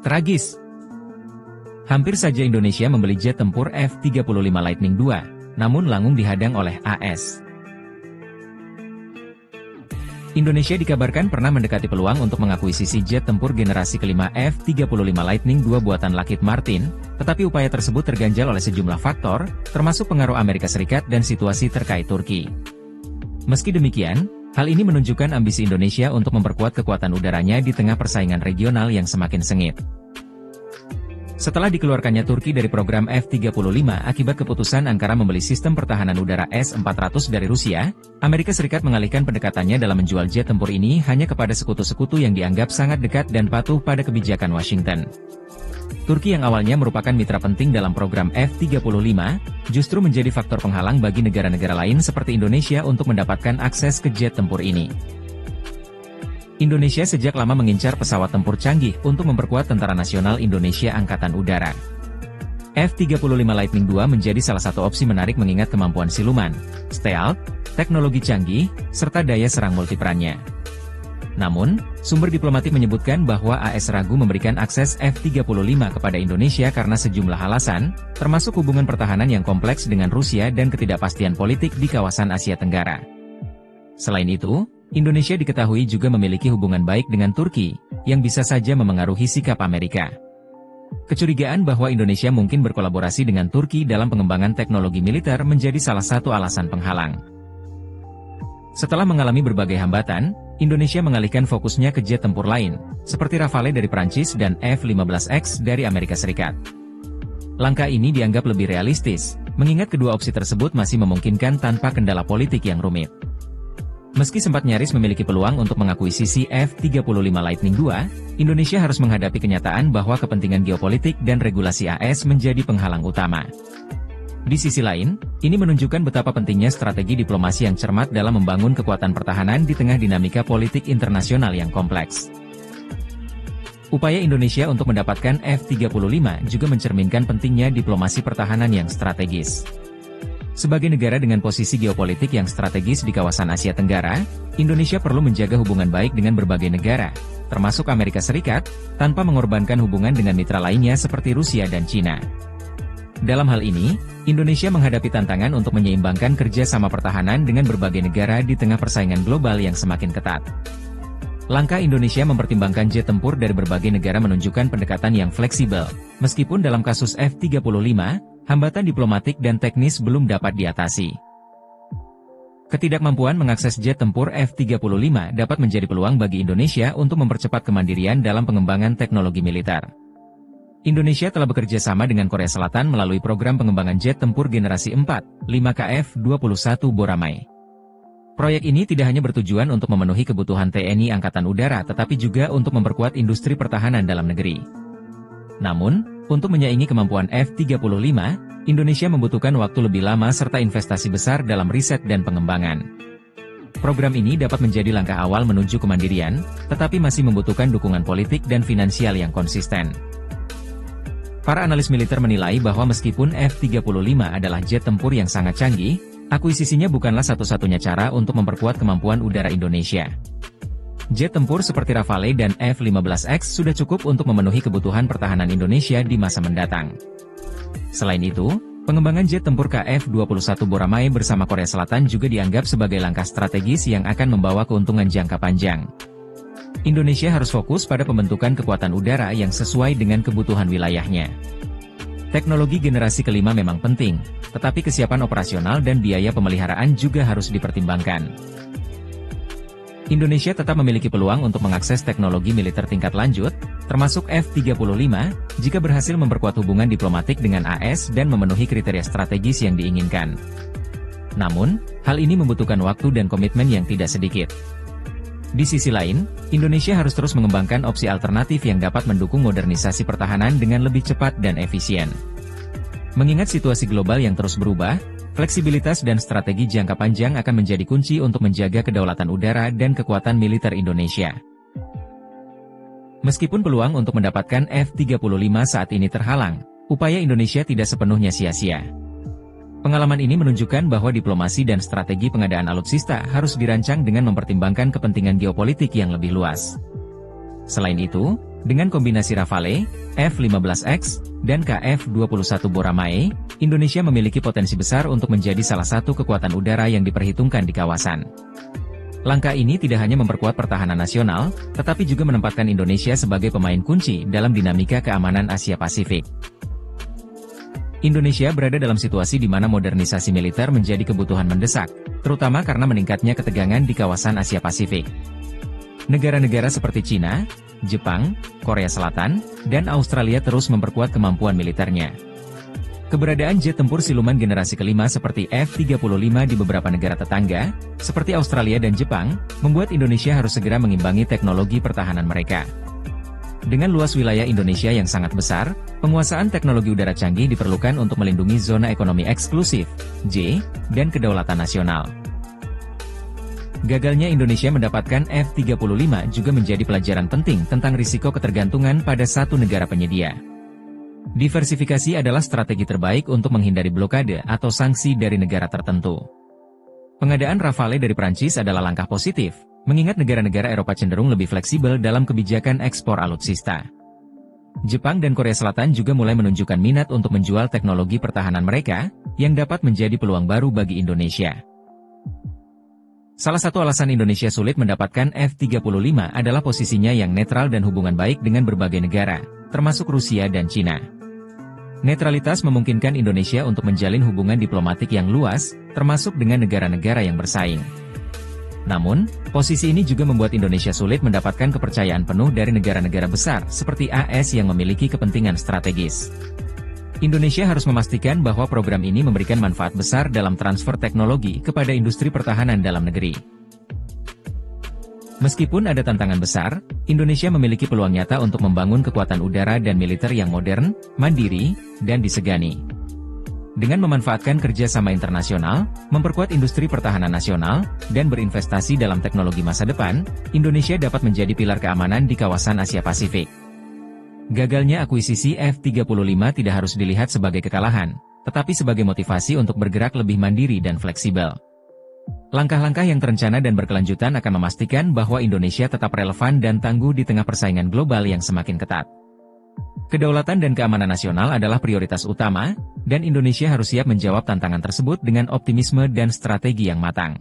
Tragis. Hampir saja Indonesia membeli jet tempur F-35 Lightning II, namun Langung dihadang oleh AS. Indonesia dikabarkan pernah mendekati peluang untuk mengakuisisi jet tempur generasi kelima F-35 Lightning II buatan Lockheed Martin, tetapi upaya tersebut terganjal oleh sejumlah faktor, termasuk pengaruh Amerika Serikat dan situasi terkait Turki. Meski demikian, hal ini menunjukkan ambisi Indonesia untuk memperkuat kekuatan udaranya di tengah persaingan regional yang semakin sengit. Setelah dikeluarkannya Turki dari program F-35 akibat keputusan Ankara membeli sistem pertahanan udara S-400 dari Rusia, Amerika Serikat mengalihkan pendekatannya dalam menjual jet tempur ini hanya kepada sekutu-sekutu yang dianggap sangat dekat dan patuh pada kebijakan Washington. Turki yang awalnya merupakan mitra penting dalam program F-35, justru menjadi faktor penghalang bagi negara-negara lain seperti Indonesia untuk mendapatkan akses ke jet tempur ini. Indonesia sejak lama mengincar pesawat tempur canggih untuk memperkuat Tentara Nasional Indonesia Angkatan Udara. F-35 Lightning II menjadi salah satu opsi menarik mengingat kemampuan siluman, stealth, teknologi canggih, serta daya serang multiperannya. Namun, sumber diplomatik menyebutkan bahwa AS ragu memberikan akses F-35 kepada Indonesia karena sejumlah alasan, termasuk hubungan pertahanan yang kompleks dengan Rusia dan ketidakpastian politik di kawasan Asia Tenggara. Selain itu, Indonesia diketahui juga memiliki hubungan baik dengan Turki, yang bisa saja memengaruhi sikap Amerika. Kecurigaan bahwa Indonesia mungkin berkolaborasi dengan Turki dalam pengembangan teknologi militer menjadi salah satu alasan penghalang. Setelah mengalami berbagai hambatan, Indonesia mengalihkan fokusnya ke jet tempur lain, seperti Rafale dari Prancis dan F-15X dari Amerika Serikat. Langkah ini dianggap lebih realistis, mengingat kedua opsi tersebut masih memungkinkan tanpa kendala politik yang rumit. Meski sempat nyaris memiliki peluang untuk mengakuisisi F-35 Lightning II, Indonesia harus menghadapi kenyataan bahwa kepentingan geopolitik dan regulasi AS menjadi penghalang utama. Di sisi lain, ini menunjukkan betapa pentingnya strategi diplomasi yang cermat dalam membangun kekuatan pertahanan di tengah dinamika politik internasional yang kompleks. Upaya Indonesia untuk mendapatkan F-35 juga mencerminkan pentingnya diplomasi pertahanan yang strategis. Sebagai negara dengan posisi geopolitik yang strategis di kawasan Asia Tenggara, Indonesia perlu menjaga hubungan baik dengan berbagai negara, termasuk Amerika Serikat, tanpa mengorbankan hubungan dengan mitra lainnya seperti Rusia dan Cina. Dalam hal ini, Indonesia menghadapi tantangan untuk menyeimbangkan kerjasama pertahanan dengan berbagai negara di tengah persaingan global yang semakin ketat. Langkah Indonesia mempertimbangkan jet tempur dari berbagai negara menunjukkan pendekatan yang fleksibel, meskipun dalam kasus F-35, hambatan diplomatik dan teknis belum dapat diatasi. Ketidakmampuan mengakses jet tempur F-35 dapat menjadi peluang bagi Indonesia untuk mempercepat kemandirian dalam pengembangan teknologi militer. Indonesia telah bekerja sama dengan Korea Selatan melalui program pengembangan jet tempur generasi 4, 5KF-21 Boramai. Proyek ini tidak hanya bertujuan untuk memenuhi kebutuhan TNI Angkatan Udara tetapi juga untuk memperkuat industri pertahanan dalam negeri. Namun, untuk menyaingi kemampuan F-35, Indonesia membutuhkan waktu lebih lama serta investasi besar dalam riset dan pengembangan. Program ini dapat menjadi langkah awal menuju kemandirian, tetapi masih membutuhkan dukungan politik dan finansial yang konsisten. Para analis militer menilai bahwa meskipun F-35 adalah jet tempur yang sangat canggih, akuisisinya bukanlah satu-satunya cara untuk memperkuat kemampuan udara Indonesia. Jet tempur seperti Rafale dan F-15X sudah cukup untuk memenuhi kebutuhan pertahanan Indonesia di masa mendatang. Selain itu, pengembangan jet tempur KF-21 Boramai bersama Korea Selatan juga dianggap sebagai langkah strategis yang akan membawa keuntungan jangka panjang. Indonesia harus fokus pada pembentukan kekuatan udara yang sesuai dengan kebutuhan wilayahnya. Teknologi generasi kelima memang penting, tetapi kesiapan operasional dan biaya pemeliharaan juga harus dipertimbangkan. Indonesia tetap memiliki peluang untuk mengakses teknologi militer tingkat lanjut, termasuk F-35, jika berhasil memperkuat hubungan diplomatik dengan AS dan memenuhi kriteria strategis yang diinginkan. Namun, hal ini membutuhkan waktu dan komitmen yang tidak sedikit. Di sisi lain, Indonesia harus terus mengembangkan opsi alternatif yang dapat mendukung modernisasi pertahanan dengan lebih cepat dan efisien. Mengingat situasi global yang terus berubah, fleksibilitas dan strategi jangka panjang akan menjadi kunci untuk menjaga kedaulatan udara dan kekuatan militer Indonesia. Meskipun peluang untuk mendapatkan F-35 saat ini terhalang, upaya Indonesia tidak sepenuhnya sia-sia. Pengalaman ini menunjukkan bahwa diplomasi dan strategi pengadaan alutsista harus dirancang dengan mempertimbangkan kepentingan geopolitik yang lebih luas. Selain itu, Dengan kombinasi Rafale, F-15X, dan KF-21 Boramae, Indonesia memiliki potensi besar untuk menjadi salah satu kekuatan udara yang diperhitungkan di kawasan. Langkah ini tidak hanya memperkuat pertahanan nasional, tetapi juga menempatkan Indonesia sebagai pemain kunci dalam dinamika keamanan Asia Pasifik. Indonesia berada dalam situasi di mana modernisasi militer menjadi kebutuhan mendesak, terutama karena meningkatnya ketegangan di kawasan Asia Pasifik. Negara-negara seperti Cina, Jepang, Korea Selatan, dan Australia terus memperkuat kemampuan militernya. Keberadaan jet tempur siluman generasi kelima seperti F-35 di beberapa negara tetangga, seperti Australia dan Jepang, membuat Indonesia harus segera mengimbangi teknologi pertahanan mereka. Dengan luas wilayah Indonesia yang sangat besar, penguasaan teknologi udara canggih diperlukan untuk melindungi zona ekonomi eksklusif, (Z), dan kedaulatan nasional. Gagalnya Indonesia mendapatkan F-35 juga menjadi pelajaran penting tentang risiko ketergantungan pada satu negara penyedia. Diversifikasi adalah strategi terbaik untuk menghindari blokade atau sanksi dari negara tertentu. Pengadaan Rafale dari Prancis adalah langkah positif, mengingat negara-negara Eropa cenderung lebih fleksibel dalam kebijakan ekspor alutsista. Jepang dan Korea Selatan juga mulai menunjukkan minat untuk menjual teknologi pertahanan mereka, yang dapat menjadi peluang baru bagi Indonesia. Salah satu alasan Indonesia sulit mendapatkan F-35 adalah posisinya yang netral dan hubungan baik dengan berbagai negara, termasuk Rusia dan Cina. Netralitas memungkinkan Indonesia untuk menjalin hubungan diplomatik yang luas, termasuk dengan negara-negara yang bersaing. Namun, posisi ini juga membuat Indonesia sulit mendapatkan kepercayaan penuh dari negara-negara besar seperti AS yang memiliki kepentingan strategis. Indonesia harus memastikan bahwa program ini memberikan manfaat besar dalam transfer teknologi kepada industri pertahanan dalam negeri. Meskipun ada tantangan besar, Indonesia memiliki peluang nyata untuk membangun kekuatan udara dan militer yang modern, mandiri, dan disegani. Dengan memanfaatkan kerjasama internasional, memperkuat industri pertahanan nasional, dan berinvestasi dalam teknologi masa depan, Indonesia dapat menjadi pilar keamanan di kawasan Asia Pasifik. Gagalnya akuisisi F-35 tidak harus dilihat sebagai kekalahan, tetapi sebagai motivasi untuk bergerak lebih mandiri dan fleksibel. Langkah-langkah yang terencana dan berkelanjutan akan memastikan bahwa Indonesia tetap relevan dan tangguh di tengah persaingan global yang semakin ketat. Kedaulatan dan keamanan nasional adalah prioritas utama, dan Indonesia harus siap menjawab tantangan tersebut dengan optimisme dan strategi yang matang.